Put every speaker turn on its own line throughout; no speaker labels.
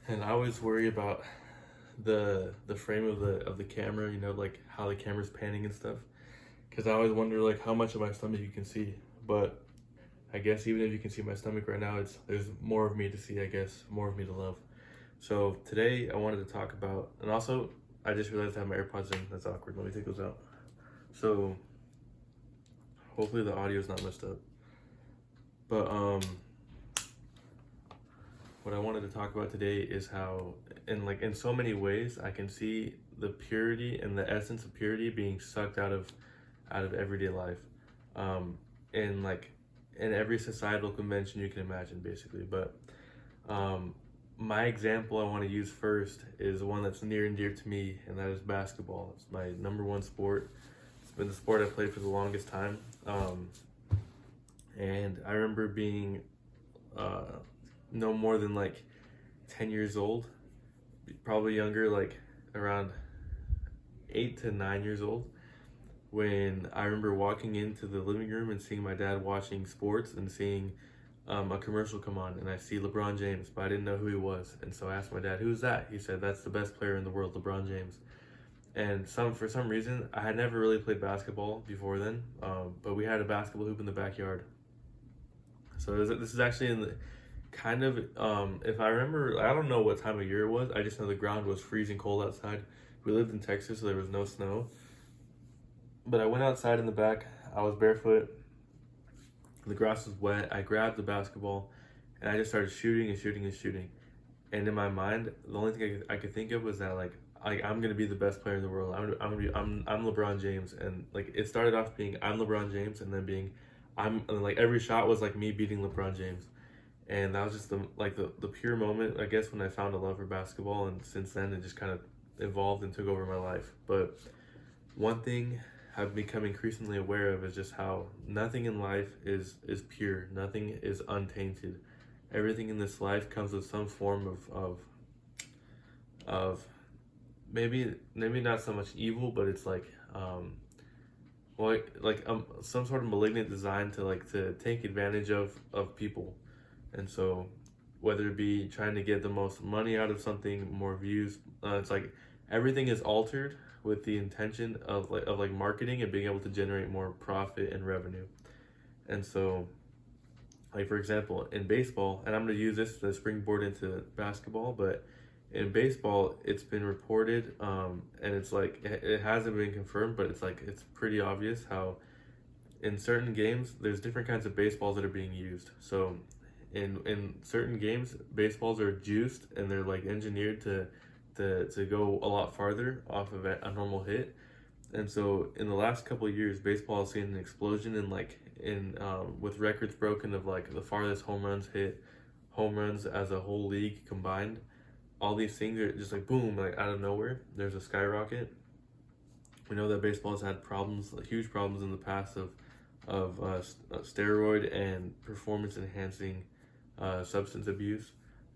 And I always worry about the frame of the camera, like how the camera's panning and stuff. Because I always wonder like how much of my stomach you can see. But I guess even if you can see my stomach right now, there's more of me to see. I guess more of me to love. So today I wanted to talk about, and also I just realized I have my AirPods in. That's awkward. Let me take those out. So hopefully the audio is not messed up. But what I wanted to talk about today is how, in so many ways, I can see the purity and the essence of purity being sucked out of everyday life, in like in every societal convention you can imagine, basically. But my example I want to use first is one that's near and dear to me, and that is basketball. It's my number one sport. It's been the sport I've played for the longest time, and I remember being no more than like 10 years old, probably younger, like around 8 to 9 years old, when I remember walking into the living room and seeing my dad watching sports and seeing a commercial come on, and I see LeBron James, but I didn't know who he was. And so I asked my dad, "Who's that?" He said, "That's the best player in the world, LeBron James." And for some reason, I had never really played basketball before then, but we had a basketball hoop in the backyard. So this is actually in the kind of, if I remember, I don't know what time of year it was. I just know the ground was freezing cold outside. We lived in Texas, so there was no snow. But I went outside in the back. I was barefoot. The grass was wet. I grabbed the basketball, and I just started shooting and shooting and shooting. And in my mind, the only thing I could think of was that I'm gonna be the best player in the world. I'm LeBron James, and like it started off being I'm LeBron James, and then being and like every shot was like me beating LeBron James, and that was just the pure moment, I guess, when I found a love for basketball. And since then it just kind of evolved and took over my life. But one thing I've become increasingly aware of is just how nothing in life is pure. Nothing is untainted. Everything in this life comes with some form of maybe not so much evil, but it's like some sort of malignant design to take advantage of people. And so whether it be trying to get the most money out of something, more views, it's like everything is altered with the intention of marketing and being able to generate more profit and revenue. And so, like, for example, in baseball, and I'm going to use this to springboard into basketball, but in baseball it's been reported, and it's like it hasn't been confirmed, but it's pretty obvious how in certain games there's different kinds of baseballs that are being used. So in certain games, baseballs are juiced and they're like engineered to go a lot farther off of a normal hit. And so in the last couple of years, baseball has seen an explosion in with records broken of like the farthest home runs hit, home runs as a whole league combined. All these things are just like boom, like out of nowhere. There's a skyrocket. We know that baseball has had problems, like huge problems in the past of steroid and performance enhancing substance abuse,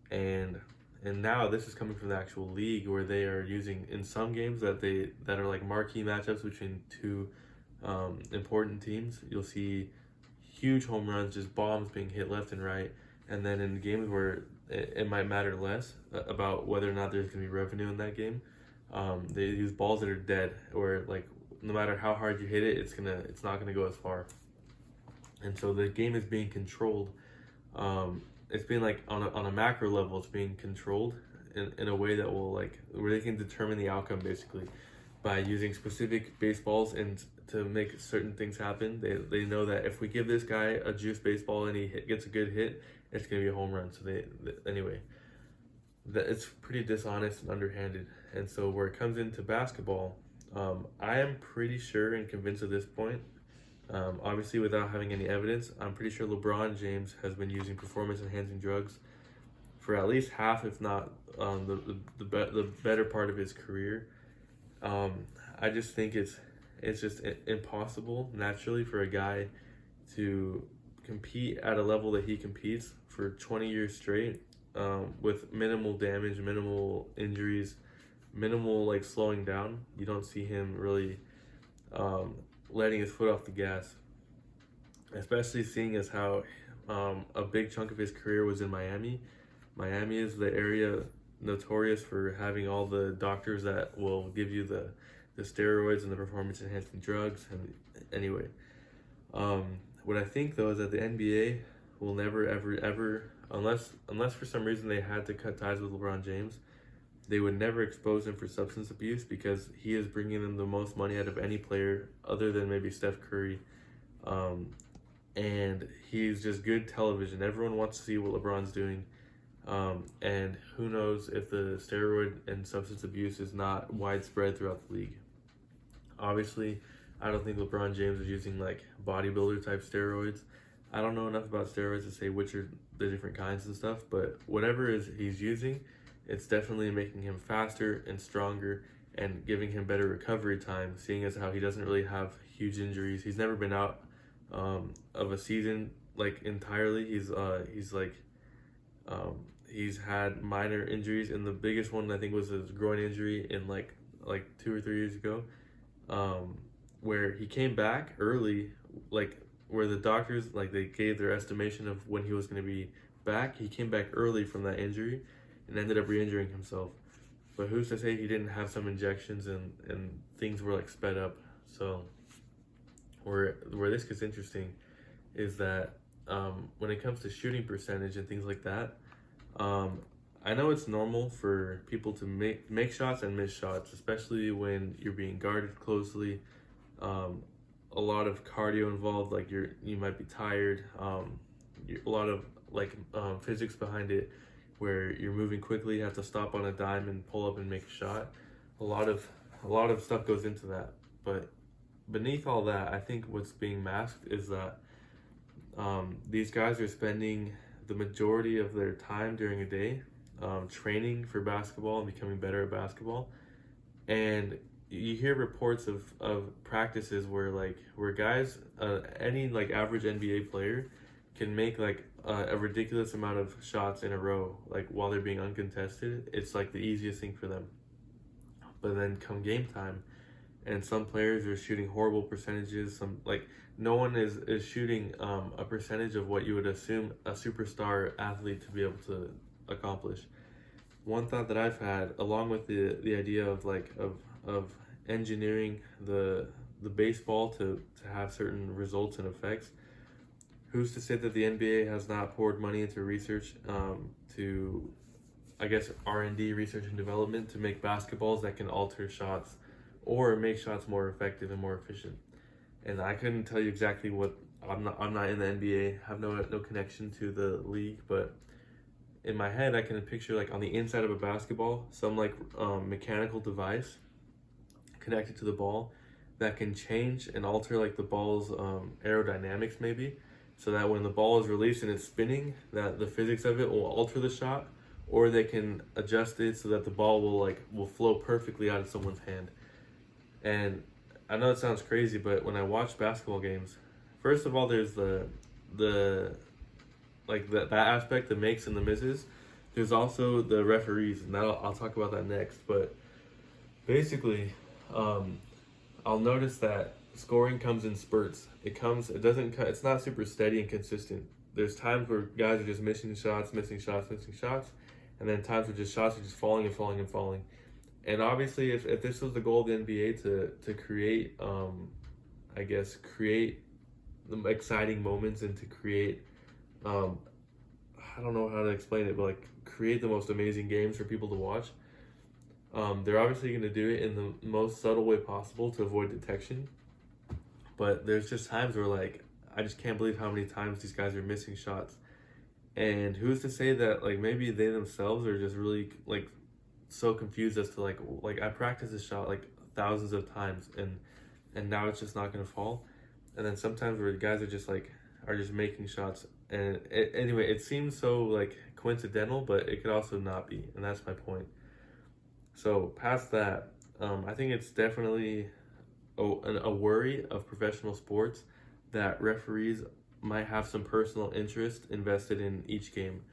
and now this is coming from the actual league, where they are using in some games that are like marquee matchups between two important teams. You'll see huge home runs, just bombs being hit left and right. And then in games where it might matter less about whether or not there's going to be revenue in that game, they use balls that are dead, where like no matter how hard you hit it, it's not gonna go as far. And so the game is being controlled. It's being like on a macro level, it's being controlled in a way that will like where they can determine the outcome basically by using specific baseballs and to make certain things happen. They know that if we give this guy a juice baseball and gets a good hit, it's gonna be a home run. So anyway, that it's pretty dishonest and underhanded. And so where it comes into basketball, I am pretty sure and convinced at this point, obviously without having any evidence, I'm pretty sure LeBron James has been using performance enhancing drugs for at least half, if not the better part of his career. I just think it's just impossible naturally for a guy to compete at a level that he competes for 20 years straight, with minimal damage, minimal injuries, minimal like slowing down. You don't see him really letting his foot off the gas, especially seeing as how a big chunk of his career was in Miami. Miami is the area notorious for having all the doctors that will give you the steroids and the performance enhancing drugs. And anyway, what I think though is that the NBA will never ever unless for some reason they had to cut ties with LeBron James, they would never expose him for substance abuse because he is bringing them the most money out of any player other than maybe Steph Curry. And he's just good television. Everyone wants to see what LeBron's doing. And who knows if the steroid and substance abuse is not widespread throughout the league. Obviously, I don't think LeBron James is using like bodybuilder type steroids. I don't know enough about steroids to say which are the different kinds and stuff, but whatever is he's using, it's definitely making him faster and stronger and giving him better recovery time, seeing as how he doesn't really have huge injuries. He's never been out of a season like entirely. He's had minor injuries, and the biggest one I think was his groin injury in like 2 or 3 years ago, where he came back early, like where the doctors like they gave their estimation of when he was going to be back. He came back early from that injury and ended up re-injuring himself. But who's to say he didn't have some injections and things were like sped up. So where this gets interesting is that when it comes to shooting percentage and things like that, I know it's normal for people to make shots and miss shots, especially when you're being guarded closely. A lot of cardio involved, like you might be tired. A lot of physics behind it, where you're moving quickly, you have to stop on a dime and pull up and make a shot. A lot of stuff goes into that. But beneath all that, I think what's being masked is that these guys are spending the majority of their time during a day training for basketball and becoming better at basketball. And you hear reports of practices where guys, any like average NBA player can make like a ridiculous amount of shots in a row, like while they're being uncontested. It's like the easiest thing for them. But then come game time, and some players are shooting horrible percentages. Some like no one is shooting a percentage of what you would assume a superstar athlete to be able to accomplish. One thought that I've had, along with the idea of engineering the baseball to have certain results and effects, who's to say that the NBA has not poured money into research to, I guess, R&D, research and development, to make basketballs that can alter shots or make shots more effective and more efficient. And I couldn't tell you exactly what, I'm not in the NBA, have no connection to the league, but in my head I can picture like on the inside of a basketball some like mechanical device connected to the ball that can change and alter like the ball's aerodynamics maybe, so that when the ball is released and it's spinning, that the physics of it will alter the shot, or they can adjust it so that the ball will flow perfectly out of someone's hand. And I know it sounds crazy, but when I watch basketball games, first of all, there's that aspect, the makes and the misses. There's also the referees, and I'll talk about that next. But basically, I'll notice that scoring comes in spurts. It's not super steady and consistent. There's times where guys are just missing shots, and then times where shots are just falling and falling and falling. And obviously, if this was the goal of the NBA to create, create the exciting moments and to create, I don't know how to explain it, but like create the most amazing games for people to watch, they're obviously going to do it in the most subtle way possible to avoid detection. But there's just times where like I just can't believe how many times these guys are missing shots. And who's to say that like maybe they themselves are just really like so confused as to like I practiced this shot like thousands of times and now it's just not going to fall. And then sometimes where the guys are just making shots, and anyway, it seems so like coincidental, but it could also not be, and that's my point. So past that, I think it's definitely a worry of professional sports that referees might have some personal interest invested in each game.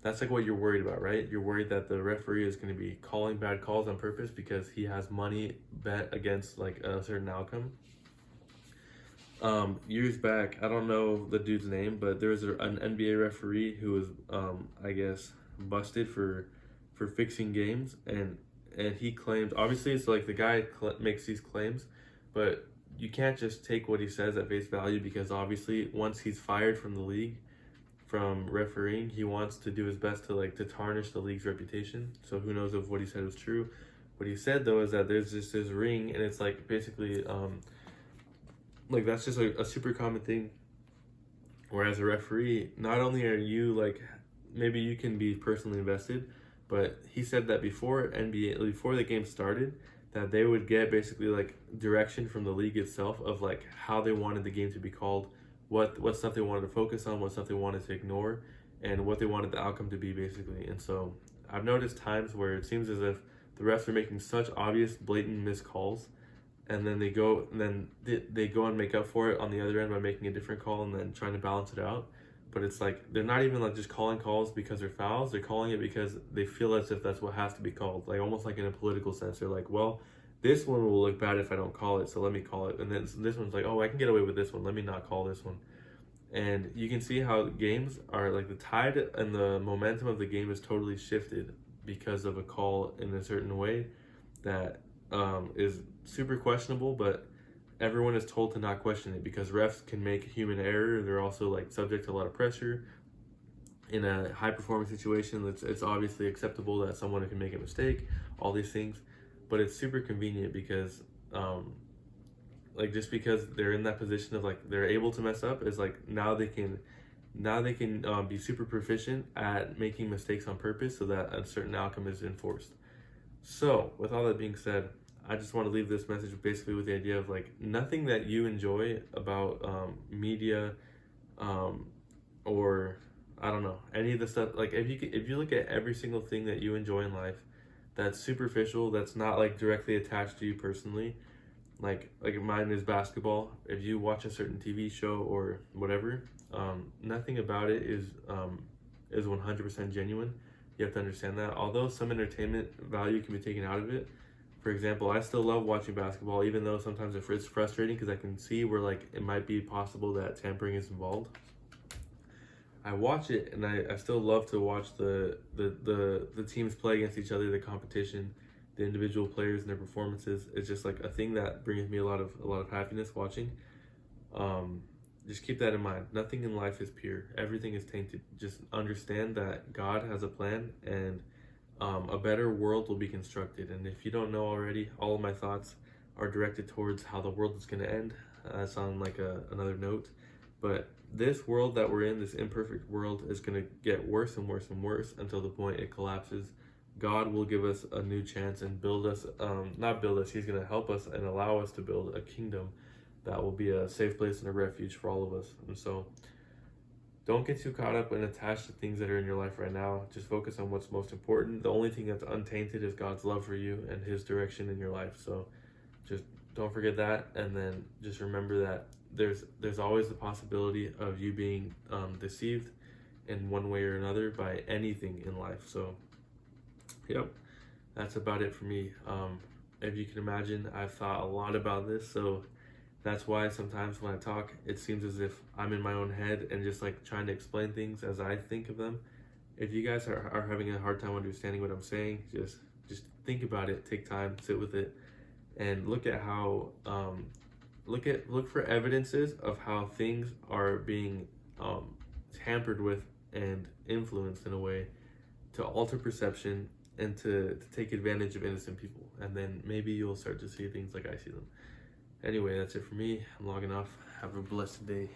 That's like what you're worried about, right? You're worried that the referee is going to be calling bad calls on purpose because he has money bet against like a certain outcome. Years back, I don't know the dude's name, but there was an NBA referee who was, busted for for fixing games, and he claims, obviously it's like the guy makes these claims, but you can't just take what he says at face value, because obviously once he's fired from the league, from refereeing, he wants to do his best to like to tarnish the league's reputation. So who knows if what he said was true. What he said though is that there's just this ring, and it's like basically like that's just a super common thing. Whereas a referee, not only are you like, maybe you can be personally invested, but he said that before the game started, that they would get basically like direction from the league itself of like how they wanted the game to be called, what stuff they wanted to focus on, what stuff they wanted to ignore, and what they wanted the outcome to be basically. And so I've noticed times where it seems as if the refs are making such obvious, blatant missed calls, and then they go and make up for it on the other end by making a different call and then trying to balance it out. But it's like they're not even like just calling calls because they're fouls. They're calling it because they feel as if that's what has to be called. Like almost like in a political sense. They're like, well, this one will look bad if I don't call it, so let me call it. And then this one's like, oh, I can get away with this one. Let me not call this one. And you can see how games are like the tide and the momentum of the game is totally shifted because of a call in a certain way that is super questionable, but everyone is told to not question it because refs can make human error. They're also like subject to a lot of pressure. In a high performance situation, it's obviously acceptable that someone can make a mistake, all these things, but it's super convenient because like just because they're in that position of like they're able to mess up is like now they can be super proficient at making mistakes on purpose so that a certain outcome is enforced. So with all that being said, I just want to leave this message basically with the idea of like nothing that you enjoy about media or I don't know, any of the stuff, like if you look at every single thing that you enjoy in life that's superficial, that's not like directly attached to you personally, like mine is basketball. If you watch a certain TV show or whatever, nothing about it is 100% genuine. You have to understand that. Although some entertainment value can be taken out of it. For example, I still love watching basketball, even though sometimes it's frustrating because I can see where like it might be possible that tampering is involved. I watch it and I still love to watch the teams play against each other, the competition, the individual players and their performances. It's just like a thing that brings me a lot of happiness watching. Just keep that in mind. Nothing in life is pure. Everything is tainted. Just understand that God has a plan, and a better world will be constructed. And if you don't know already, all of my thoughts are directed towards how the world is going to end. That's on like another note. But this world that we're in, this imperfect world, is going to get worse and worse and worse until the point it collapses. God will give us a new chance and build us, not build us, he's going to help us and allow us to build a kingdom that will be a safe place and a refuge for all of us. And so don't get too caught up and attached to things that are in your life right now. Just focus on what's most important. The only thing that's untainted is God's love for you and his direction in your life. So just don't forget that, and then just remember that there's always the possibility of you being deceived in one way or another by anything in life. So yep, that's about it for me. If you can imagine, I've thought a lot about this, so that's why sometimes when I talk, it seems as if I'm in my own head and just like trying to explain things as I think of them. If you guys are having a hard time understanding what I'm saying, just think about it, take time, sit with it, and look at how look for evidences of how things are being tampered with and influenced in a way to alter perception and to take advantage of innocent people. And then maybe you'll start to see things like I see them. Anyway, that's it for me. I'm logging off. Have a blessed day.